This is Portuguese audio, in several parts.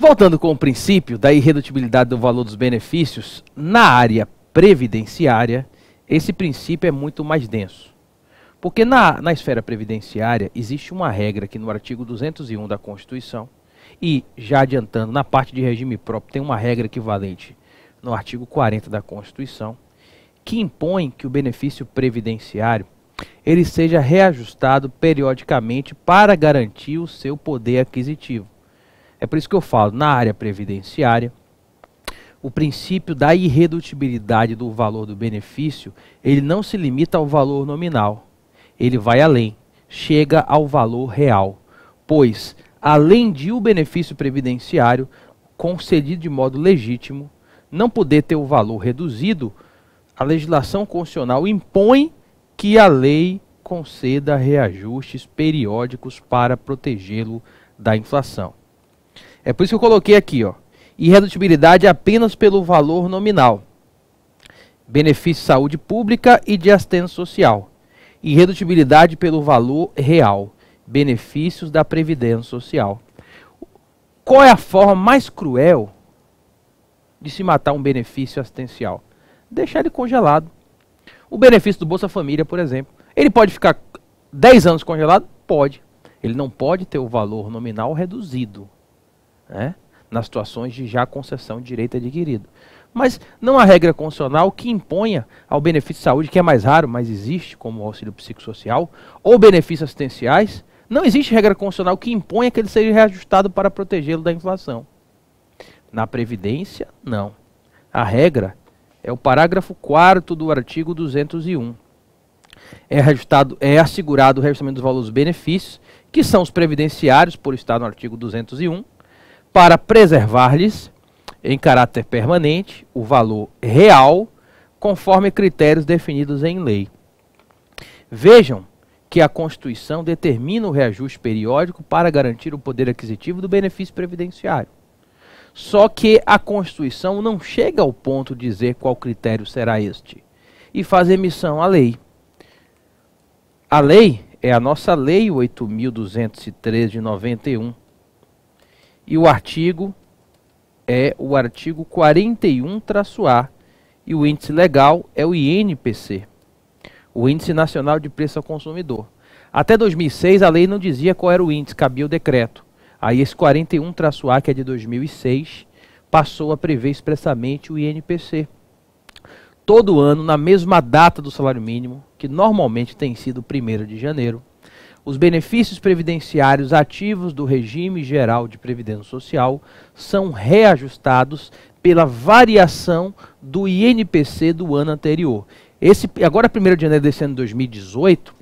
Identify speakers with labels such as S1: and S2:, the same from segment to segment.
S1: voltando com o princípio da irredutibilidade do valor dos benefícios, na área previdenciária, esse princípio é muito mais denso. Porque na esfera previdenciária existe uma regra que no artigo 201 da Constituição, e já adiantando, na parte de regime próprio tem uma regra equivalente no artigo 40 da Constituição, que impõe que o benefício previdenciário ele seja reajustado periodicamente para garantir o seu poder aquisitivo. É por isso que eu falo, na área previdenciária, o princípio da irredutibilidade do valor do benefício, ele não se limita ao valor nominal. Ele vai além, chega ao valor real, pois, além de o benefício previdenciário concedido de modo legítimo, não poder ter o valor reduzido, a legislação constitucional impõe que a lei conceda reajustes periódicos para protegê-lo da inflação. É por isso que eu coloquei aqui, ó, irredutibilidade apenas pelo valor nominal, benefício de saúde pública e de assistência social. Irredutibilidade pelo valor real, benefícios da Previdência Social. Qual é a forma mais cruel de se matar um benefício assistencial? Deixar ele congelado. O benefício do Bolsa Família, por exemplo, ele pode ficar 10 anos congelado? Pode. Ele não pode ter o valor nominal reduzido, né, nas situações de já concessão de direito adquirido. Mas não há regra constitucional que imponha ao benefício de saúde, que é mais raro, mas existe, como o auxílio psicossocial, ou benefícios assistenciais, não existe regra constitucional que imponha que ele seja reajustado para protegê-lo da inflação. Na Previdência, não. A regra é o parágrafo 4º do artigo 201. É assegurado o reajustamento dos valores dos benefícios, que são os previdenciários, por estar no artigo 201, para preservar-lhes, em caráter permanente, o valor real, conforme critérios definidos em lei. Vejam que a Constituição determina o reajuste periódico para garantir o poder aquisitivo do benefício previdenciário. Só que a Constituição não chega ao ponto de dizer qual critério será este, e faz emissão à lei. A lei é a nossa Lei 8.213 de 91, e o artigo é o artigo 41-A, e o índice legal é o INPC, o Índice Nacional de Preço ao Consumidor. Até 2006 a lei não dizia qual era o índice, cabia o decreto. Aí esse 41-A, que é de 2006, passou a prever expressamente o INPC. Todo ano, na mesma data do salário mínimo, que normalmente tem sido 1º de janeiro, os benefícios previdenciários ativos do regime geral de previdência social são reajustados pela variação do INPC do ano anterior. Agora, 1º de janeiro desse ano de 2018,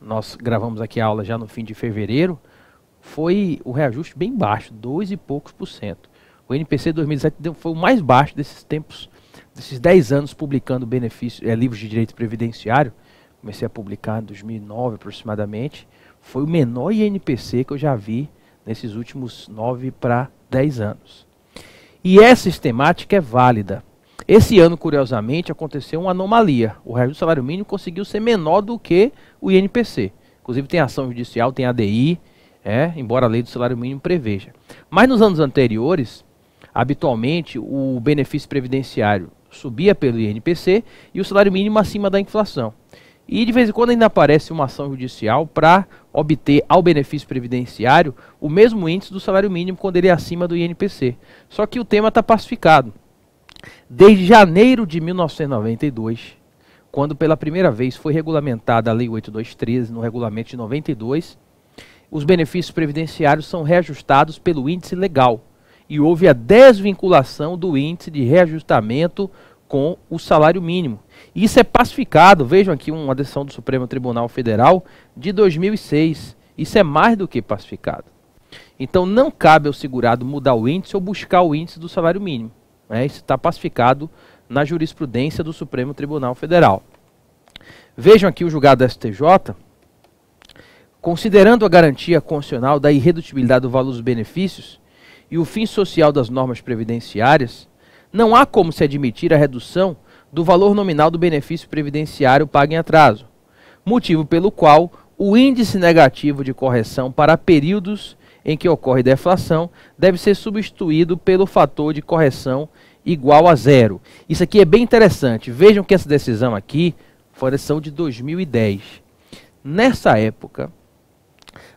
S1: nós gravamos aqui a aula já no fim de fevereiro, foi o reajuste bem baixo, 2 e poucos por cento. O INPC de 2017 foi o mais baixo desses tempos, desses 10 anos publicando livros de direito previdenciário. Comecei a publicar em 2009 aproximadamente. Foi o menor INPC que eu já vi nesses últimos 9 para 10 anos. E essa sistemática é válida. Esse ano, curiosamente, aconteceu uma anomalia. O reajuste do salário mínimo conseguiu ser menor do que o INPC. Inclusive tem ação judicial, tem ADI, embora a lei do salário mínimo preveja. Mas nos anos anteriores, habitualmente, o benefício previdenciário subia pelo INPC e o salário mínimo acima da inflação. E de vez em quando ainda aparece uma ação judicial para obter ao benefício previdenciário o mesmo índice do salário mínimo quando ele é acima do INPC. Só que o tema está pacificado. Desde janeiro de 1992, quando pela primeira vez foi regulamentada a Lei 8213 no regulamento de 92, os benefícios previdenciários são reajustados pelo índice legal. E houve a desvinculação do índice de reajustamento com o salário mínimo. Isso é pacificado, vejam aqui uma decisão do Supremo Tribunal Federal de 2006. Isso é mais do que pacificado. Então não cabe ao segurado mudar o índice ou buscar o índice do salário mínimo. Isso está pacificado na jurisprudência do Supremo Tribunal Federal. Vejam aqui o julgado da STJ, considerando a garantia constitucional da irredutibilidade do valor dos benefícios e o fim social das normas previdenciárias, não há como se admitir a redução do valor nominal do benefício previdenciário pago em atraso, motivo pelo qual o índice negativo de correção para períodos em que ocorre deflação deve ser substituído pelo fator de correção igual a zero. Isso aqui é bem interessante. Vejam que essa decisão aqui foi a decisão de 2010. Nessa época,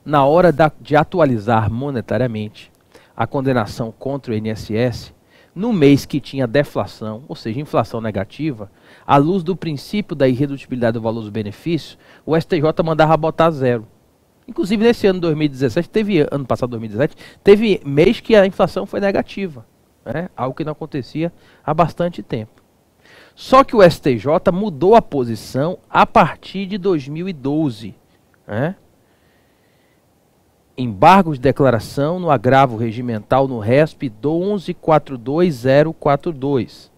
S1: na hora de atualizar monetariamente a condenação contra o INSS, no mês que tinha deflação, ou seja, inflação negativa, à luz do princípio da irredutibilidade do valor dos benefícios, o STJ mandava botar zero. Inclusive, nesse ano 2017, ano passado 2017, teve mês que a inflação foi negativa, né? Algo que não acontecia há bastante tempo. Só que o STJ mudou a posição a partir de 2012, né? Embargo de declaração no agravo regimental no RESP 1142042.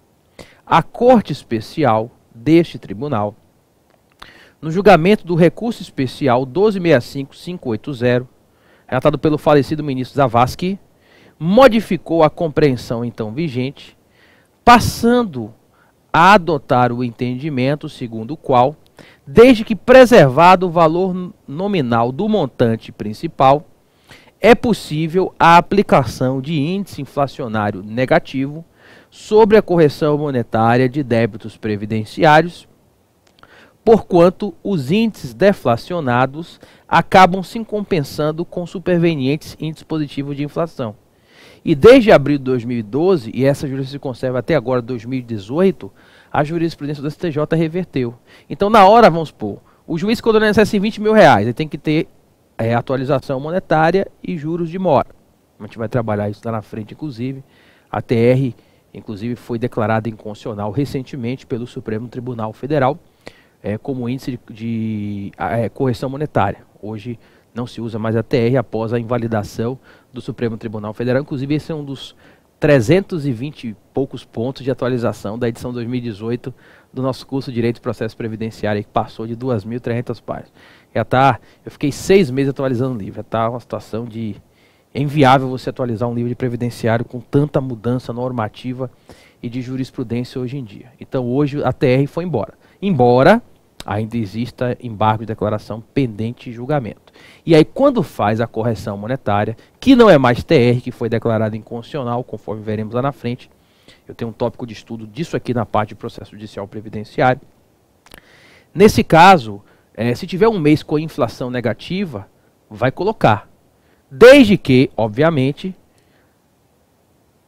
S1: A Corte Especial deste Tribunal, no julgamento do recurso especial 1265580, relatado pelo falecido ministro Zavascki, modificou a compreensão então vigente, passando a adotar o entendimento segundo o qual, desde que preservado o valor nominal do montante principal, é possível a aplicação de índice inflacionário negativo sobre a correção monetária de débitos previdenciários, porquanto os índices deflacionados acabam se compensando com supervenientes índices positivos de inflação. E desde abril de 2012, e essa jurisprudência se conserva até agora, 2018, a jurisprudência do STJ reverteu. Então, na hora, vamos supor, o juiz condena o INSS em 20 mil reais, ele tem que ter atualização monetária e juros de mora. A gente vai trabalhar isso lá na frente, inclusive. A TR, inclusive, foi declarada inconstitucional recentemente pelo Supremo Tribunal Federal como índice de correção monetária. Hoje não se usa mais a TR após a invalidação do Supremo Tribunal Federal. Inclusive, esse é um dos 320 e poucos pontos de atualização da edição 2018 do nosso curso de Direito e Processo Previdenciário, que passou de 2.300 páginas. Eu fiquei 6 meses atualizando o livro. Já está uma situação de inviável você atualizar um livro de previdenciário com tanta mudança normativa e de jurisprudência hoje em dia. Então hoje a TR foi embora. Embora ainda exista embargo de declaração pendente de julgamento. E aí quando faz a correção monetária, que não é mais TR, que foi declarada inconstitucional, conforme veremos lá na frente, eu tenho um tópico de estudo disso aqui na parte de processo judicial previdenciário. Nesse caso, se tiver um mês com inflação negativa, vai colocar. Desde que, obviamente,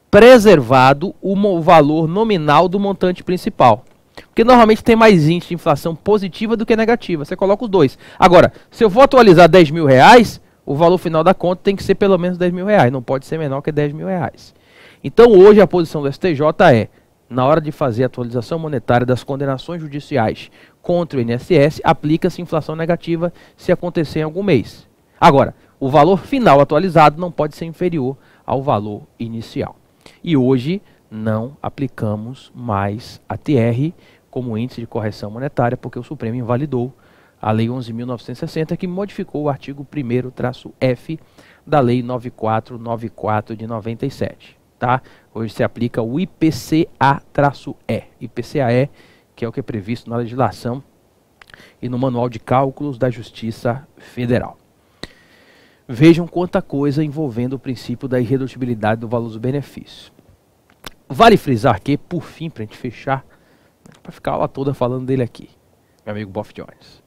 S1: preservado o valor nominal do montante principal. Porque normalmente tem mais índice de inflação positiva do que negativa. Você coloca os dois. Agora, se eu vou atualizar 10 mil reais, o valor final da conta tem que ser pelo menos 10 mil reais. Não pode ser menor que 10 mil reais. Então hoje a posição do STJ é, na hora de fazer a atualização monetária das condenações judiciais contra o INSS, aplica-se inflação negativa se acontecer em algum mês. Agora, o valor final atualizado não pode ser inferior ao valor inicial. E hoje não aplicamos mais a TR como índice de correção monetária, porque o Supremo invalidou a Lei 11.960, que modificou o artigo 1º-F da Lei 9494 de 97. Tá? Hoje se aplica o IPCA-E. IPCA-E, que é o que é previsto na legislação e no Manual de Cálculos da Justiça Federal. Vejam quanta coisa envolvendo o princípio da irredutibilidade do valor dos benefícios. Vale frisar que, por fim, para a gente fechar, para ficar a aula toda falando dele aqui, meu amigo Boff Jones,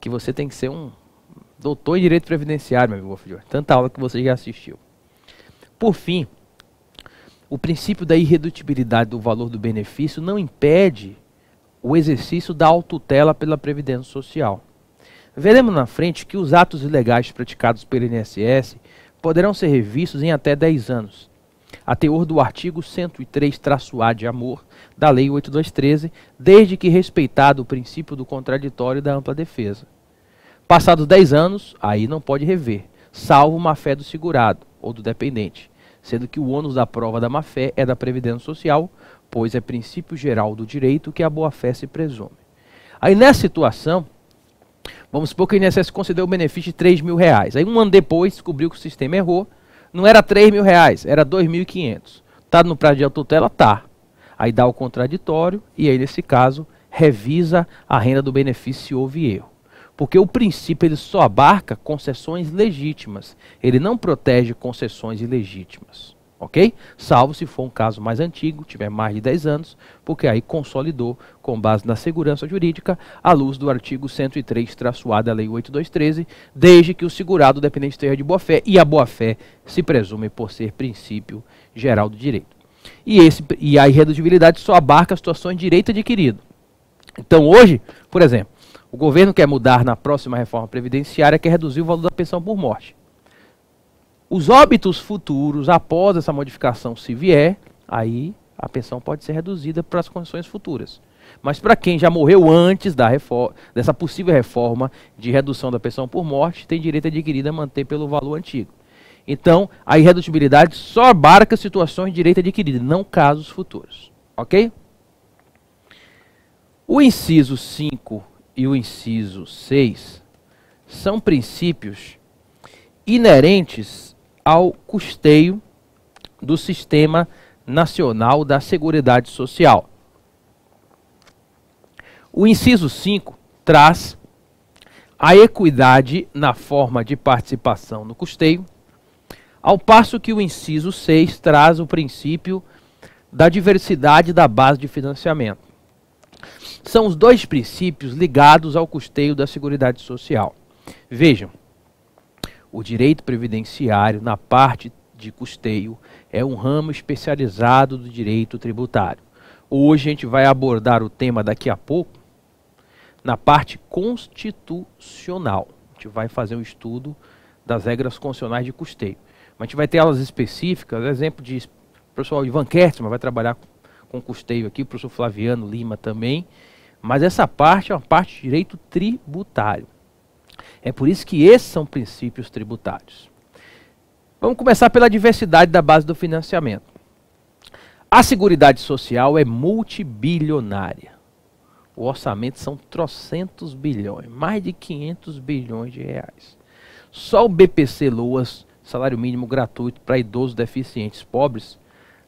S1: que você tem que ser um doutor em Direito Previdenciário, meu amigo Boff Jones, tanta aula que você já assistiu. Por fim, o princípio da irredutibilidade do valor do benefício não impede o exercício da autotutela pela Previdência Social. Veremos na frente que os atos ilegais praticados pelo INSS poderão ser revistos em até 10 anos, a teor do artigo 103-A de amor da Lei 8213, desde que respeitado o princípio do contraditório e da ampla defesa. Passados 10 anos, aí não pode rever, salvo má-fé do segurado ou do dependente, sendo que o ônus da prova da má-fé é da Previdência Social, pois é princípio geral do direito que a boa-fé se presume. Aí nessa situação, vamos supor que o INSS concedeu o benefício de 3 mil reais. Aí um ano depois descobriu que o sistema errou, não era 3 mil reais, era 2.500. Está no prazo de autotutela? Tá. Aí dá o contraditório e aí nesse caso revisa a renda do benefício se houve erro. Porque o princípio ele só abarca concessões legítimas. Ele não protege concessões ilegítimas. Ok? Salvo se for um caso mais antigo, tiver mais de 10 anos, porque aí consolidou com base na segurança jurídica à luz do artigo 103-A da Lei 8213, desde que o segurado dependente esteja de boa-fé, e a boa-fé se presume por ser princípio geral do direito. E a irredutibilidade só abarca situações de direito adquirido. Então hoje, por exemplo, o governo quer mudar na próxima reforma previdenciária, quer reduzir o valor da pensão por morte. Os óbitos futuros, após essa modificação, se vier, aí a pensão pode ser reduzida para as condições futuras. Mas para quem já morreu antes dessa possível reforma de redução da pensão por morte, tem direito adquirido a manter pelo valor antigo. Então, a irredutibilidade só abarca situações de direito adquirido, não casos futuros. Ok? O inciso 5 e o inciso 6 são princípios inerentes ao custeio do Sistema Nacional da Seguridade Social. O inciso 5 traz a equidade na forma de participação no custeio, ao passo que o inciso 6 traz o princípio da diversidade da base de financiamento. São os dois princípios ligados ao custeio da Seguridade Social. Vejam, o direito previdenciário, na parte de custeio, é um ramo especializado do direito tributário. Hoje a gente vai abordar o tema daqui a pouco na parte constitucional. A gente vai fazer um estudo das regras constitucionais de custeio. Mas a gente vai ter aulas específicas, exemplo de o professor Ivan Kertzmann vai trabalhar com custeio aqui, o professor Flaviano Lima também. Mas essa parte é uma parte de direito tributário. É por isso que esses são princípios tributários. Vamos começar pela diversidade da base do financiamento. A Seguridade Social é multibilionária. O orçamento são trocentos bilhões, mais de 500 bilhões de reais. Só o BPC Loas, salário mínimo gratuito para idosos deficientes pobres,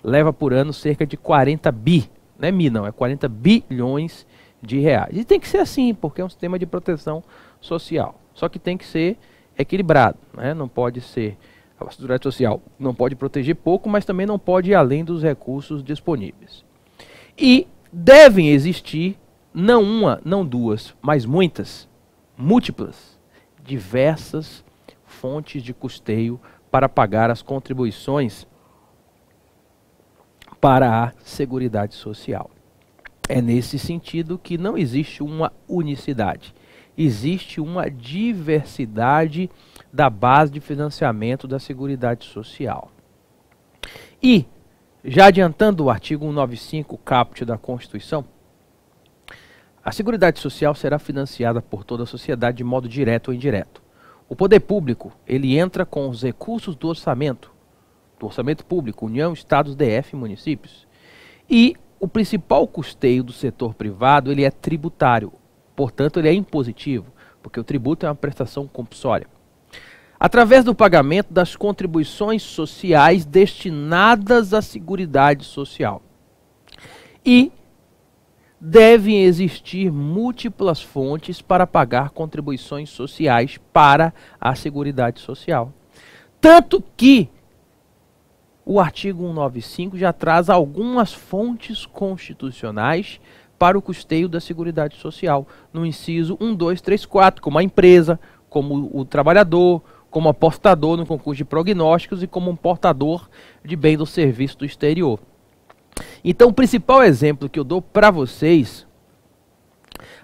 S1: leva por ano cerca de 40 bi, não é mi não, é 40 bilhões de reais. E tem que ser assim, porque é um sistema de proteção social. Só que tem que ser equilibrado, né? Não pode ser, a Seguridade Social não pode proteger pouco, mas também não pode ir além dos recursos disponíveis. E devem existir, não uma, não duas, mas muitas, múltiplas, diversas fontes de custeio para pagar as contribuições para a Seguridade Social. É nesse sentido que não existe uma unicidade. Existe uma diversidade da base de financiamento da Seguridade Social. E, já adiantando o artigo 195, caput da Constituição, a Seguridade Social será financiada por toda a sociedade de modo direto ou indireto. O poder público, ele entra com os recursos do orçamento público, União, Estados, DF e municípios. E o principal custeio do setor privado, ele é tributário. Portanto, ele é impositivo, porque o tributo é uma prestação compulsória. Através do pagamento das contribuições sociais destinadas à Seguridade Social. E devem existir múltiplas fontes para pagar contribuições sociais para a Seguridade Social. Tanto que o artigo 195 já traz algumas fontes constitucionais para o custeio da Seguridade Social, no inciso 1, 2, 3, 4, como a empresa, como o trabalhador, como apostador no concurso de prognósticos e como um portador de bem do serviço do exterior. Então, o principal exemplo que eu dou para vocês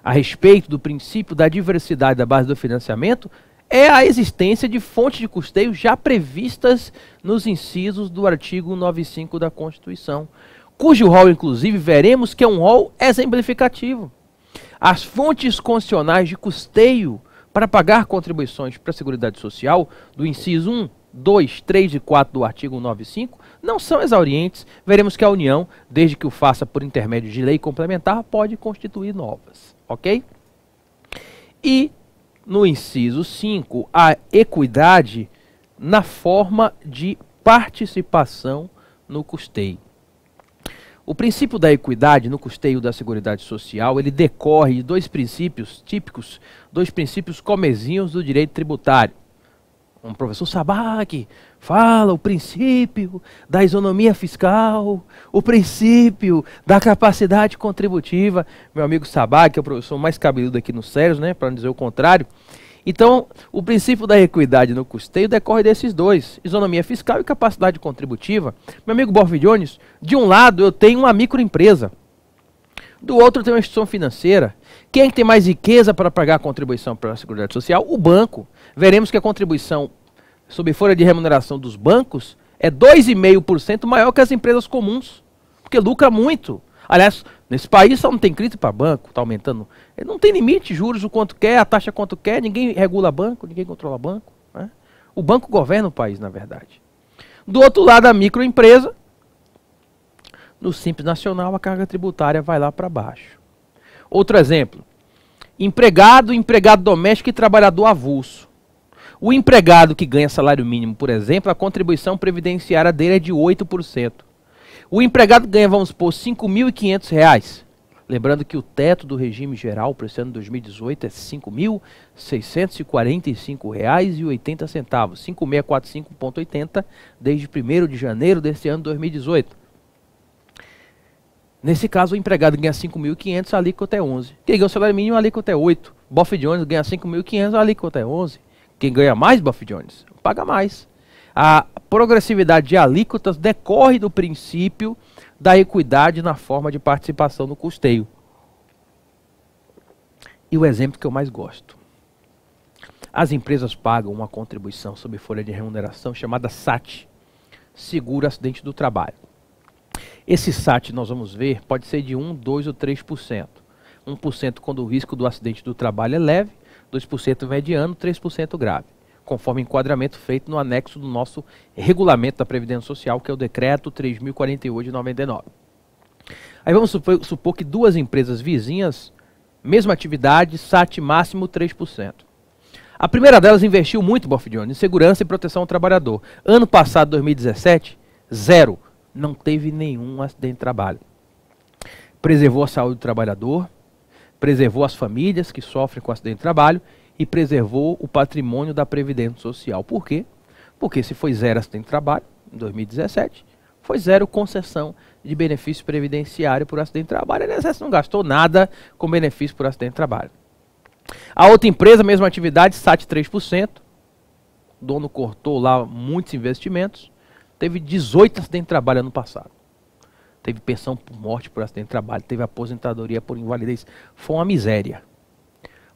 S1: a respeito do princípio da diversidade da base do financiamento é a existência de fontes de custeio já previstas nos incisos do artigo 195 da Constituição, cujo rol, inclusive, veremos que é um rol exemplificativo. As fontes constitucionais de custeio para pagar contribuições para a Seguridade Social, do inciso 1, 2, 3 e 4 do artigo 195, não são exaurientes. Veremos que a União, desde que o faça por intermédio de lei complementar, pode constituir novas. Ok? E no inciso 5, a equidade na forma de participação no custeio. O princípio da equidade no custeio da Seguridade Social, ele decorre de dois princípios típicos, dois princípios comezinhos do direito tributário. Um professor Sabac fala o princípio da isonomia fiscal, o princípio da capacidade contributiva. Meu amigo Sabac é o professor mais cabeludo aqui no Sérgio, né, para não dizer o contrário. Então, o princípio da equidade no custeio decorre desses dois, isonomia fiscal e capacidade contributiva. Meu amigo Boff Jones, de um lado eu tenho uma microempresa, do outro eu tenho uma instituição financeira. Quem é que tem mais riqueza para pagar a contribuição para a Seguridade Social? O banco. Veremos que a contribuição sob folha de remuneração dos bancos é 2,5% maior que as empresas comuns, porque lucra muito. Aliás, nesse país só não tem crédito para banco, está aumentando. Ele não tem limite, juros o quanto quer, a taxa quanto quer, ninguém regula banco, ninguém controla banco, né? O banco governa o país, na verdade. Do outro lado, a microempresa, no Simples Nacional, a carga tributária vai lá para baixo. Outro exemplo, empregado doméstico e trabalhador avulso. O empregado que ganha salário mínimo, por exemplo, a contribuição previdenciária dele é de 8%. O empregado ganha, vamos supor, R$ 5.500. Lembrando que o teto do regime geral para esse ano de 2018 é R$ 5.645,80. 5645,80 desde 1º de janeiro desse ano de 2018. Nesse caso, o empregado ganha 5.500, a alíquota é 11. Quem ganha o salário mínimo, a alíquota é 8. Boff Jones ganha 5.500, a alíquota é 11. Quem ganha mais, Boff Jones, paga mais. A progressividade de alíquotas decorre do princípio da equidade na forma de participação no custeio. E o exemplo que eu mais gosto. As empresas pagam uma contribuição sob folha de remuneração chamada SAT, Seguro Acidente do Trabalho. Esse SAT, nós vamos ver, pode ser de 1, 2 ou 3%. 1% quando o risco do acidente do trabalho é leve, 2% mediano, 3% grave, conforme enquadramento feito no anexo do nosso regulamento da Previdência Social, que é o decreto 3.048 de 99. Aí vamos supor que duas empresas vizinhas, mesma atividade, SAT máximo 3%. A primeira delas investiu muito, Boff Jones, em segurança e proteção ao trabalhador. Ano passado, 2017, zero. Não teve nenhum acidente de trabalho. Preservou a saúde do trabalhador, preservou as famílias que sofrem com acidente de trabalho e preservou o patrimônio da Previdência Social. Por quê? Porque se foi zero acidente de trabalho, em 2017, foi zero concessão de benefício previdenciário por acidente de trabalho. A INSS não gastou nada com benefício por acidente de trabalho. A outra empresa, mesma atividade, SAT 3%. O dono cortou lá muitos investimentos. Teve 18 acidentes de trabalho ano passado. Teve pensão por morte por acidente de trabalho. Teve aposentadoria por invalidez. Foi uma miséria.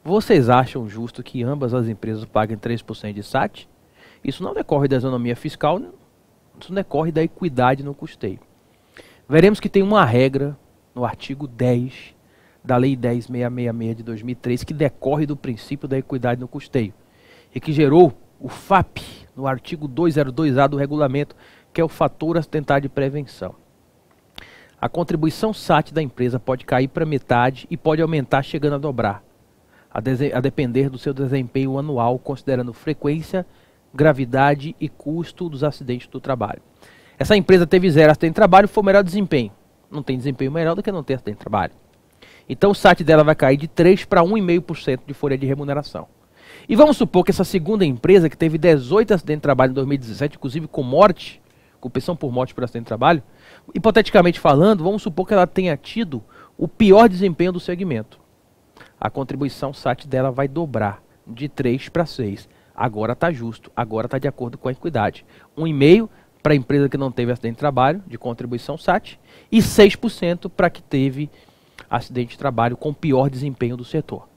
S1: Vocês acham justo que ambas as empresas paguem 3% de SAT? Isso não decorre da isonomia fiscal, isso decorre da equidade no custeio. Veremos que tem uma regra no artigo 10 da Lei 10.666 de 2003 que decorre do princípio da equidade no custeio e que gerou o FAP no artigo 202A do regulamento, que é o fator acidental de prevenção. A contribuição SAT da empresa pode cair para metade e pode aumentar chegando a dobrar, a depender do seu desempenho anual, considerando frequência, gravidade e custo dos acidentes do trabalho. Essa empresa teve zero acidente de trabalho, foi o melhor desempenho. Não tem desempenho melhor do que não ter acidente de trabalho. Então o SAT dela vai cair de 3% para 1,5% de folha de remuneração. E vamos supor que essa segunda empresa, que teve 18 acidentes de trabalho em 2017, inclusive com morte, com pensão por morte por acidente de trabalho, hipoteticamente falando, vamos supor que ela tenha tido o pior desempenho do segmento. A contribuição SAT dela vai dobrar de 3 para 6. Agora está justo, agora está de acordo com a equidade. 1,5% para a empresa que não teve acidente de trabalho, de contribuição SAT, e 6% para que teve acidente de trabalho com pior desempenho do setor.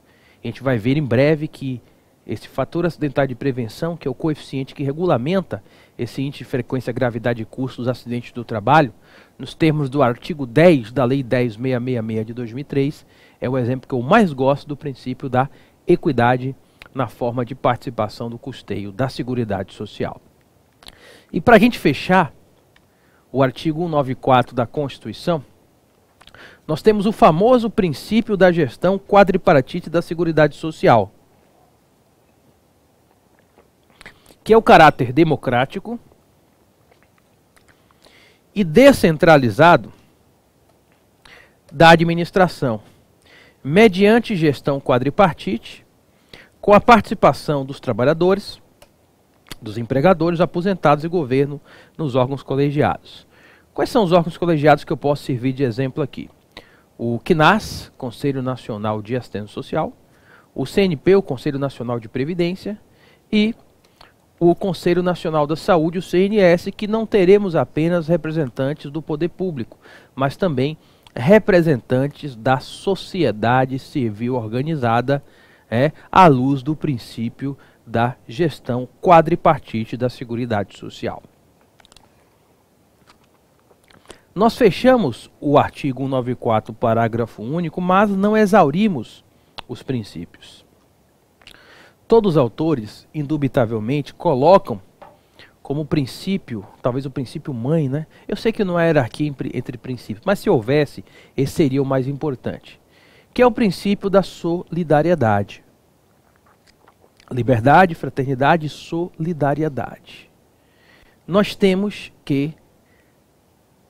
S1: A gente vai ver em breve que esse fator acidental de prevenção, que é o coeficiente que regulamenta esse índice de frequência, gravidade e custo dos acidentes do trabalho, nos termos do artigo 10 da Lei 10.666 de 2003, é o exemplo que eu mais gosto do princípio da equidade na forma de participação do custeio da Seguridade Social. E para a gente fechar, o artigo 194 da Constituição, nós temos o famoso princípio da gestão quadripartite da Seguridade Social, que é o caráter democrático e descentralizado da administração, mediante gestão quadripartite, com a participação dos trabalhadores, dos empregadores, aposentados e governo nos órgãos colegiados. Quais são os órgãos colegiados que eu posso servir de exemplo aqui? O CNAS, Conselho Nacional de Assistência Social, o CNP, o Conselho Nacional de Previdência, e o Conselho Nacional da Saúde, o CNS, que não teremos apenas representantes do poder público, mas também representantes da sociedade civil organizada, à luz do princípio da gestão quadripartite da Seguridade Social. Nós fechamos o artigo 194, parágrafo único, mas não exaurimos os princípios. Todos os autores, indubitavelmente, colocam como princípio, talvez o princípio mãe, né? Eu sei que não há hierarquia entre princípios, mas se houvesse, esse seria o mais importante, que é o princípio da solidariedade. Liberdade, fraternidade e solidariedade. Nós temos que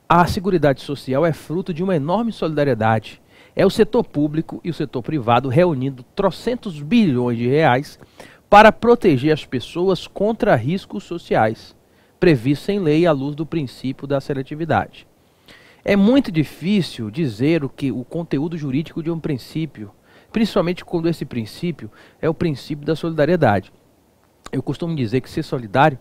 S1: a Seguridade Social é fruto de uma enorme solidariedade. É o setor público e o setor privado reunindo trocentos bilhões de reais para proteger as pessoas contra riscos sociais, previstos em lei à luz do princípio da seletividade. É muito difícil dizer o conteúdo jurídico de um princípio, principalmente quando esse princípio é o princípio da solidariedade. Eu costumo dizer que ser solidário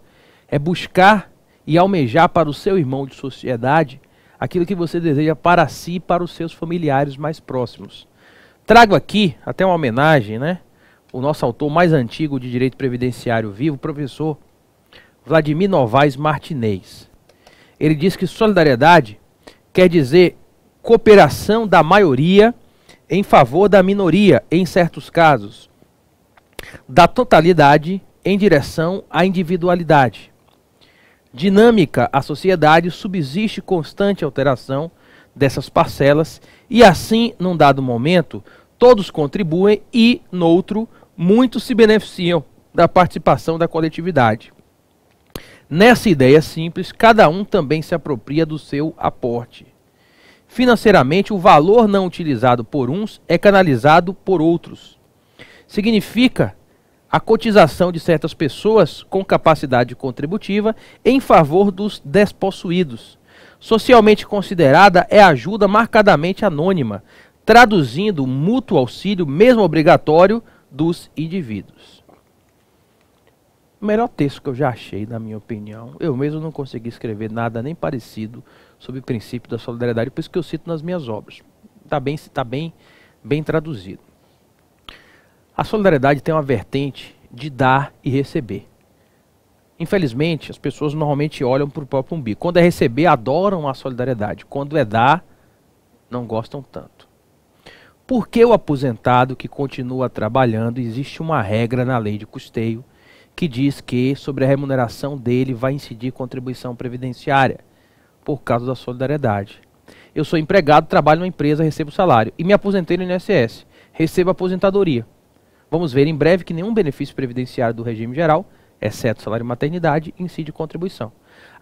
S1: é buscar e almejar para o seu irmão de sociedade aquilo que você deseja para si e para os seus familiares mais próximos. Trago aqui até uma homenagem, o nosso autor mais antigo de direito previdenciário vivo, o professor Vladimir Novaes Martinez. Ele diz que solidariedade quer dizer cooperação da maioria em favor da minoria, em certos casos, da totalidade em direção à individualidade. Dinâmica, a sociedade subsiste constante alteração dessas parcelas e assim, num dado momento, todos contribuem e, noutro, muitos se beneficiam da participação da coletividade. Nessa ideia simples, cada um também se apropria do seu aporte. Financeiramente, o valor não utilizado por uns é canalizado por outros. Significa a cotização de certas pessoas com capacidade contributiva em favor dos despossuídos. Socialmente considerada é ajuda marcadamente anônima, traduzindo o mútuo auxílio, mesmo obrigatório, dos indivíduos. O melhor texto que eu já achei, na minha opinião, eu mesmo não consegui escrever nada nem parecido sobre o princípio da solidariedade, por isso que eu cito nas minhas obras. Está bem traduzido. A solidariedade tem uma vertente de dar e receber. Infelizmente, as pessoas normalmente olham para o próprio umbigo. Quando é receber, adoram a solidariedade. Quando é dar, não gostam tanto. Por que o aposentado que continua trabalhando, existe uma regra na lei de custeio que diz que sobre a remuneração dele vai incidir contribuição previdenciária, por causa da solidariedade. Eu sou empregado, trabalho numa empresa, recebo salário e me aposentei no INSS, recebo aposentadoria. Vamos ver em breve que nenhum benefício previdenciário do regime geral, exceto salário e maternidade, incide contribuição.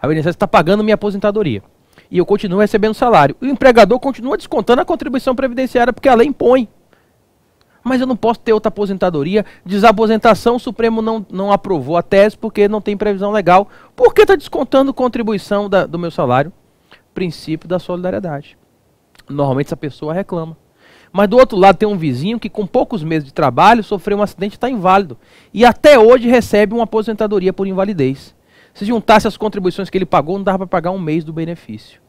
S1: A INSS está pagando minha aposentadoria e eu continuo recebendo salário. O empregador continua descontando a contribuição previdenciária porque a lei impõe. Mas eu não posso ter outra aposentadoria. Desaposentação, o Supremo não aprovou a tese porque não tem previsão legal. Por que está descontando contribuição do meu salário? Princípio da solidariedade. Normalmente essa pessoa reclama. Mas do outro lado tem um vizinho que com poucos meses de trabalho sofreu um acidente e está inválido. E até hoje recebe uma aposentadoria por invalidez. Se juntasse as contribuições que ele pagou, não dava para pagar um mês do benefício.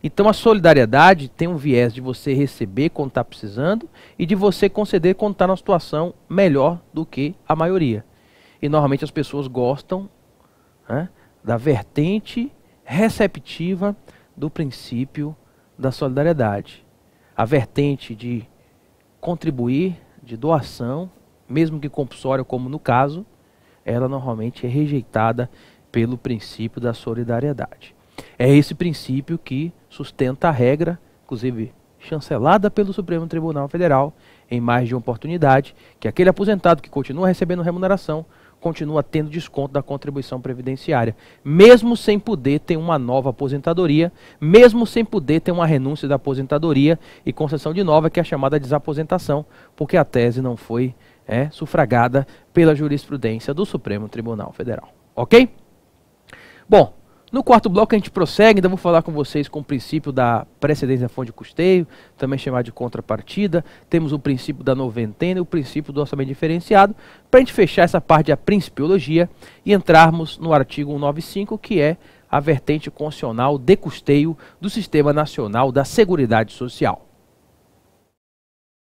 S1: Então a solidariedade tem um viés de você receber quando está precisando e de você conceder quando está numa situação melhor do que a maioria. E normalmente as pessoas gostam da vertente receptiva do princípio da solidariedade. A vertente de contribuir, de doação, mesmo que compulsória, como no caso, ela normalmente é rejeitada pelo princípio da solidariedade. É esse princípio que sustenta a regra, inclusive chancelada pelo Supremo Tribunal Federal, em mais de uma oportunidade, que aquele aposentado que continua recebendo remuneração continua tendo desconto da contribuição previdenciária, mesmo sem poder ter uma nova aposentadoria, mesmo sem poder ter uma renúncia da aposentadoria e concessão de nova, que é a chamada desaposentação, porque a tese não foi sufragada pela jurisprudência do Supremo Tribunal Federal. Ok? Bom, no quarto bloco a gente prossegue, ainda vou falar com vocês com o princípio da precedência da fonte de custeio, também chamado de contrapartida, temos o princípio da noventena e o princípio do orçamento diferenciado, para a gente fechar essa parte da principiologia e entrarmos no artigo 195, que é a vertente constitucional de custeio do Sistema Nacional da Seguridade Social.